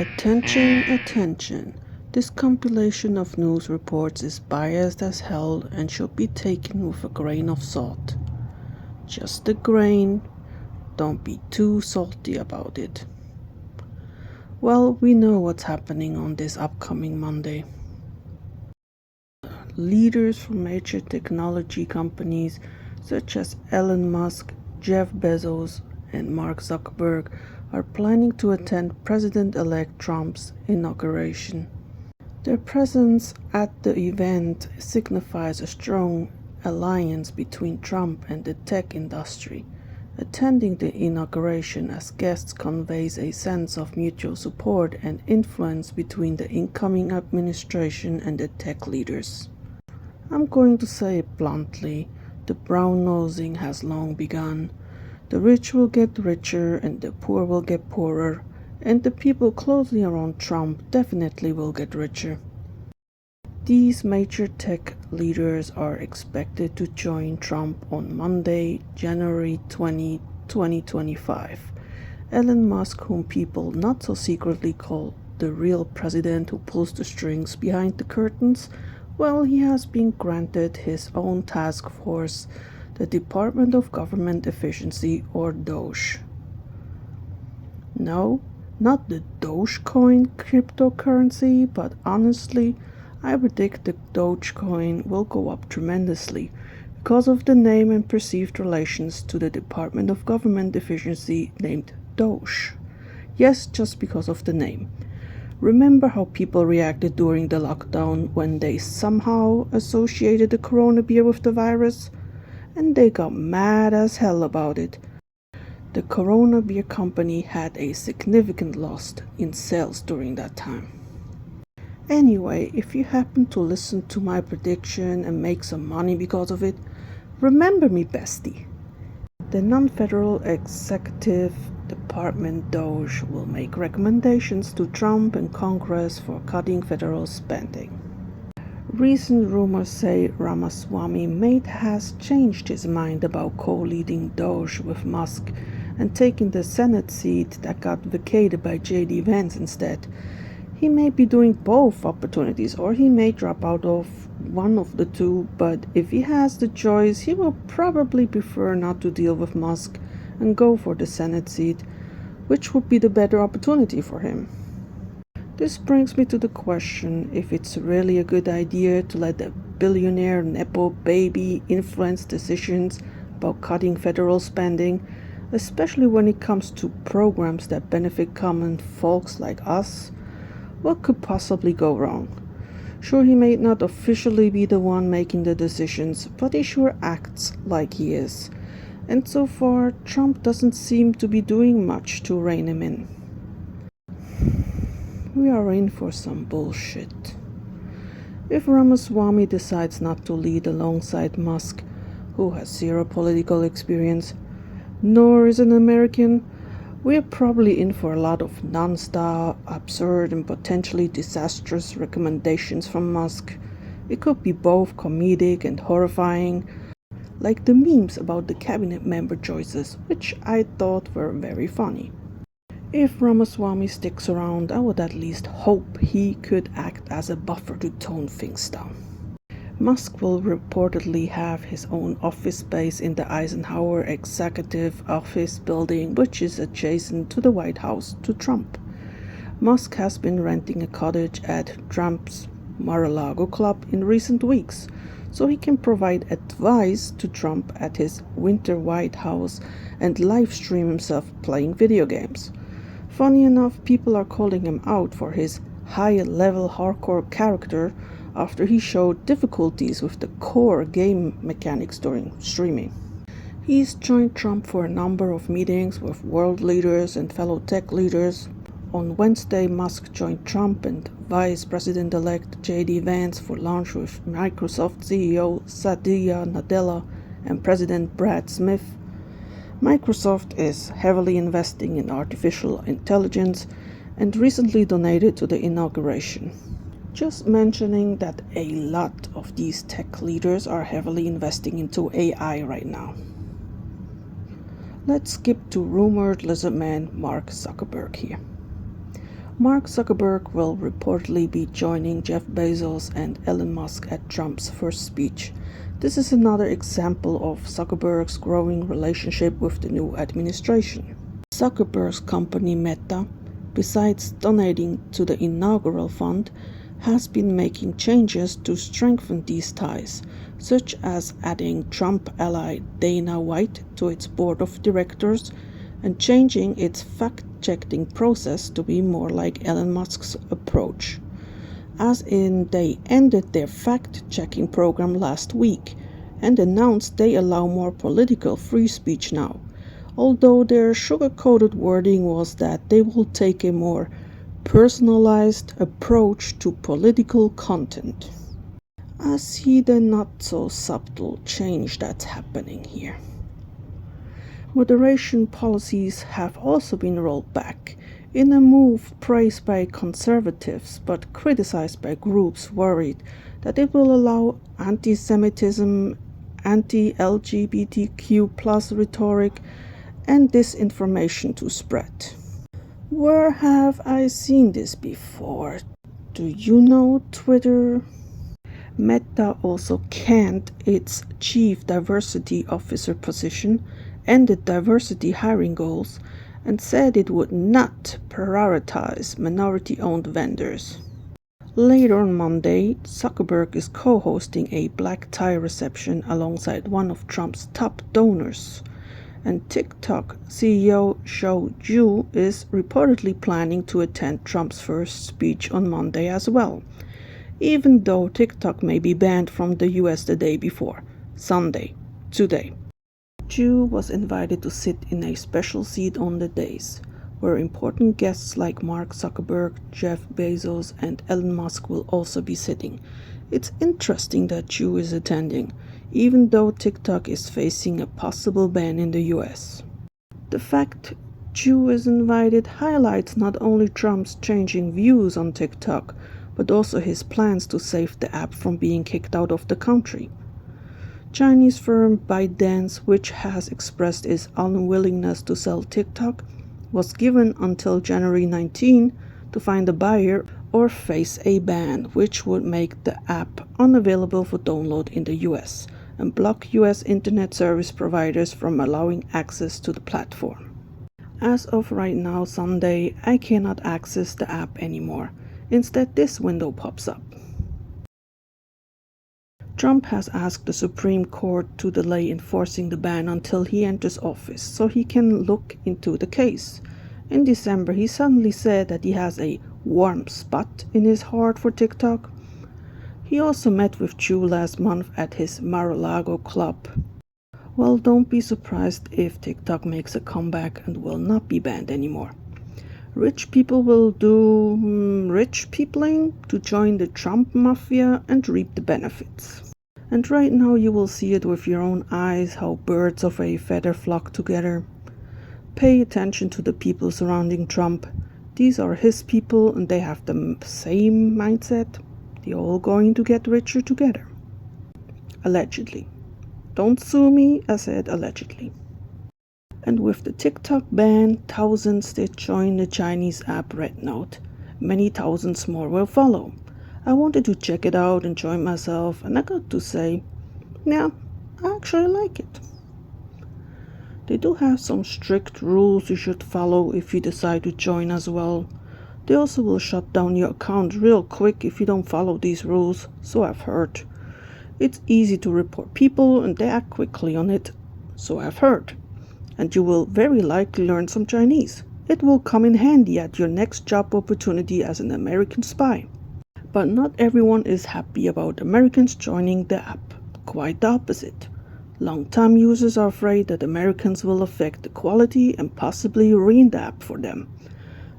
Attention, attention. This compilation of news reports is biased as hell and should be taken with a grain of salt. Just a grain. Don't be too salty about it. Well, we know what's happening on this upcoming Monday. Leaders from major technology companies such as Elon Musk, Jeff Bezos, and Mark Zuckerberg are planning to attend President-elect Trump's inauguration. Their presence at the event signifies a strong alliance between Trump and the tech industry. Attending the inauguration as guests conveys a sense of mutual support and influence between the incoming administration and the tech leaders. I'm going to say it bluntly, the brown-nosing has long begun. The rich will get richer and the poor will get poorer, and the people closely around Trump definitely will get richer. These major tech leaders are expected to join Trump on Monday, January 20, 2025. Elon Musk, whom people not so secretly call the real president who pulls the strings behind the curtains, well, he has been granted his own task force, the Department of Government Efficiency, or DOGE. No, not the Dogecoin cryptocurrency, but honestly, I predict the Dogecoin will go up tremendously because of the name and perceived relations to the Department of Government Efficiency named Doge. Yes, just because of the name. Remember how people reacted during the lockdown when they somehow associated the Corona beer with the virus? And they got mad as hell about it. The Corona beer company had a significant loss in sales during that time. Anyway, if you happen to listen to my prediction and make some money because of it, remember me, bestie. The non-federal executive department DOGE will make recommendations to Trump and Congress for cutting federal spending. Recent rumors say Ramaswamy has changed his mind about co-leading DOGE with Musk and taking the Senate seat that got vacated by J.D. Vance instead. He may be doing both opportunities, or he may drop out of one of the two, but if he has the choice, he will probably prefer not to deal with Musk and go for the Senate seat, which would be the better opportunity for him. This brings me to the question if it's really a good idea to let the billionaire Nepo baby influence decisions about cutting federal spending, especially when it comes to programs that benefit common folks like us. What could possibly go wrong? Sure, he may not officially be the one making the decisions, but he sure acts like he is. And so far, Trump doesn't seem to be doing much to rein him in. We are in for some bullshit. If Ramaswamy decides not to lead alongside Musk, who has zero political experience, nor is an American, we are probably in for a lot of non-stop, absurd, and potentially disastrous recommendations from Musk. It could be both comedic and horrifying, like the memes about the cabinet member choices, which I thought were very funny. If Ramaswamy sticks around, I would at least hope he could act as a buffer to tone things down. Musk will reportedly have his own office space in the Eisenhower Executive Office building, which is adjacent to the White House to Trump. Musk has been renting a cottage at Trump's Mar-a-Lago club in recent weeks, so he can provide advice to Trump at his winter White House and live stream himself playing video games. Funny enough, people are calling him out for his high-level hardcore character after he showed difficulties with the core game mechanics during streaming. He's joined Trump for a number of meetings with world leaders and fellow tech leaders. On Wednesday, Musk joined Trump and Vice President-elect J.D. Vance for lunch with Microsoft CEO Satya Nadella and President Brad Smith. Microsoft is heavily investing in artificial intelligence and recently donated to the inauguration. Just mentioning that a lot of these tech leaders are heavily investing into AI right now. Let's skip to rumored lizard man Mark Zuckerberg here. Mark Zuckerberg will reportedly be joining Jeff Bezos and Elon Musk at Trump's first speech. This is another example of Zuckerberg's growing relationship with the new administration. Zuckerberg's company Meta, besides donating to the inaugural fund, has been making changes to strengthen these ties, such as adding Trump ally Dana White to its board of directors and changing its fact-checking process to be more like Elon Musk's approach. As in, they ended their fact-checking program last week and announced they allow more political free speech now, although their sugar-coated wording was that they will take a more personalized approach to political content. I see the not-so-subtle change that's happening here. Moderation policies have also been rolled back, in a move praised by conservatives but criticized by groups worried that it will allow anti-Semitism, anti-LGBTQ+ rhetoric, and disinformation to spread. Where have I seen this before? Do you know Twitter? Meta also canned its chief diversity officer position, ended diversity hiring goals, and said it would not prioritize minority-owned vendors. Later on Monday, Zuckerberg is co-hosting a black tie reception alongside one of Trump's top donors, and TikTok CEO Shou Zhu is reportedly planning to attend Trump's first speech on Monday as well, even though TikTok may be banned from the US the day before, Sunday, today. Zhu was invited to sit in a special seat on the dais, where important guests like Mark Zuckerberg, Jeff Bezos, and Elon Musk will also be sitting. It's interesting that Zhu is attending, even though TikTok is facing a possible ban in the US. The fact Zhu is invited highlights not only Trump's changing views on TikTok, but also his plans to save the app from being kicked out of the country. Chinese firm ByteDance, which has expressed its unwillingness to sell TikTok, was given until January 19 to find a buyer or face a ban, which would make the app unavailable for download in the US and block US internet service providers from allowing access to the platform. As of right now, Sunday, I cannot access the app anymore. Instead, this window pops up. Trump has asked the Supreme Court to delay enforcing the ban until he enters office so he can look into the case. In December, he suddenly said that he has a warm spot in his heart for TikTok. He also met with Zhu last month at his Mar-a-Lago club. Well, don't be surprised if TikTok makes a comeback and will not be banned anymore. Rich people will do rich peopling to join the Trump mafia and reap the benefits. And right now you will see it with your own eyes how birds of a feather flock together. Pay attention to the people surrounding Trump. These are his people and they have the same mindset. They're all going to get richer together. Allegedly. Don't sue me, I said allegedly. And with the TikTok ban, thousands did join the Chinese app RedNote. Many thousands more will follow. I wanted to check it out and join myself, and I got to say, yeah, I actually like it. They do have some strict rules you should follow if you decide to join as well. They also will shut down your account real quick if you don't follow these rules, so I've heard. It's easy to report people and they act quickly on it, so I've heard. And you will very likely learn some Chinese. It will come in handy at your next job opportunity as an American spy. But not everyone is happy about Americans joining the app. Quite the opposite. Long-time users are afraid that Americans will affect the quality and possibly ruin the app for them.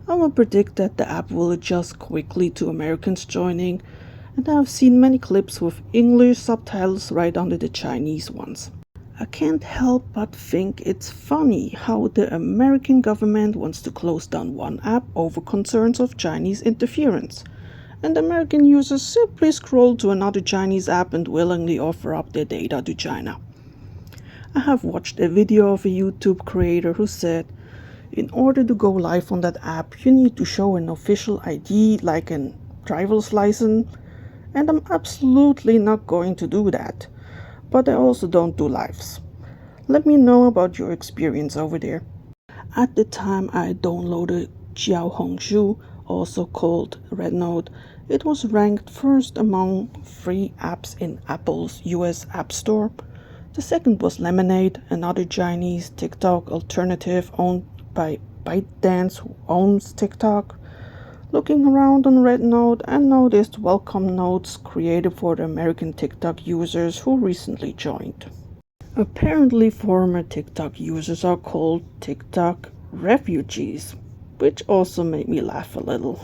I will predict that the app will adjust quickly to Americans joining, and I have seen many clips with English subtitles right under the Chinese ones. I can't help but think it's funny how the American government wants to close down one app over concerns of Chinese interference, and American users simply scroll to another Chinese app and willingly offer up their data to China. I have watched a video of a YouTube creator who said, In order to go live on that app, you need to show an official ID like a driver's license, and I'm absolutely not going to do that. But I also don't do lives. Let me know about your experience over there. At the time I downloaded Xiaohongshu, also called RedNote, it was ranked first among free apps in Apple's US App Store. The second was Lemonade, another Chinese TikTok alternative owned by ByteDance, who owns TikTok. Looking around on RedNote, I noticed welcome notes created for the American TikTok users who recently joined. Apparently, former TikTok users are called TikTok refugees, which also made me laugh a little.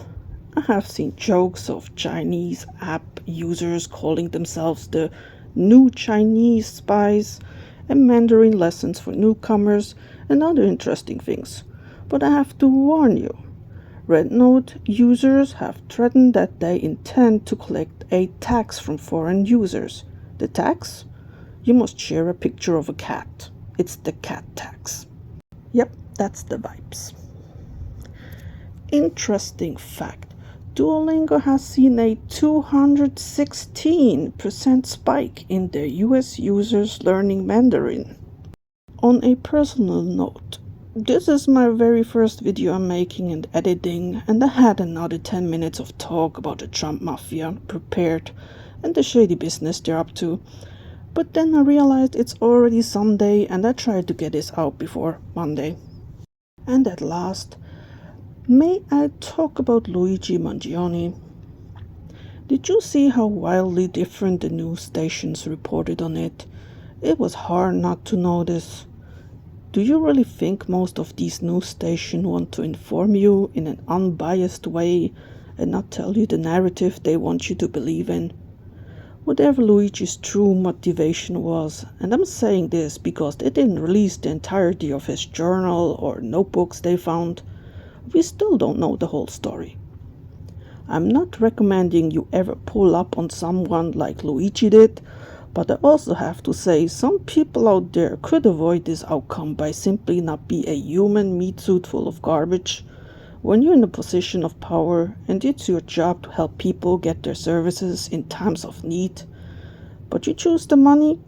I have seen jokes of Chinese app users calling themselves the new Chinese spies, and Mandarin lessons for newcomers, and other interesting things. But I have to warn you, RedNote users have threatened that they intend to collect a tax from foreign users. The tax? You must share a picture of a cat. It's the cat tax. Yep, that's the vibes. Interesting fact. Duolingo has seen a 216% spike in their US users learning Mandarin. On a personal note, this is my very first video I'm making and editing, and I had another 10 minutes of talk about the Trump Mafia prepared and the shady business they're up to. But then I realized it's already Sunday and I tried to get this out before Monday. And at last, may I talk about Luigi Mangione? Did you see how wildly different the news stations reported on it? It was hard not to notice. Do you really think most of these news stations want to inform you in an unbiased way and not tell you the narrative they want you to believe in? Whatever Luigi's true motivation was, and I'm saying this because they didn't release the entirety of his journal or notebooks they found, we still don't know the whole story. I'm not recommending you ever pull up on someone like Luigi did, but I also have to say some people out there could avoid this outcome by simply not be a human meat suit full of garbage. When you're in a position of power and it's your job to help people get their services in times of need, but you choose the money,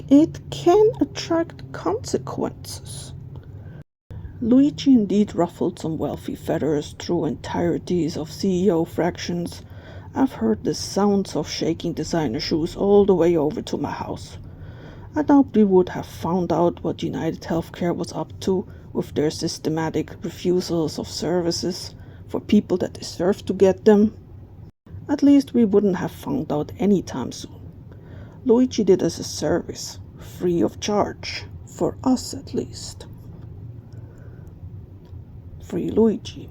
it can attract consequences. Luigi indeed ruffled some wealthy feathers through entireties of CEO fractions. I've heard the sounds of shaking designer shoes all the way over to my house. I doubt we would have found out what United Healthcare was up to with their systematic refusals of services for people that deserve to get them. At least we wouldn't have found out anytime soon. Luigi did us a service, free of charge, for us at least. Free Luigi.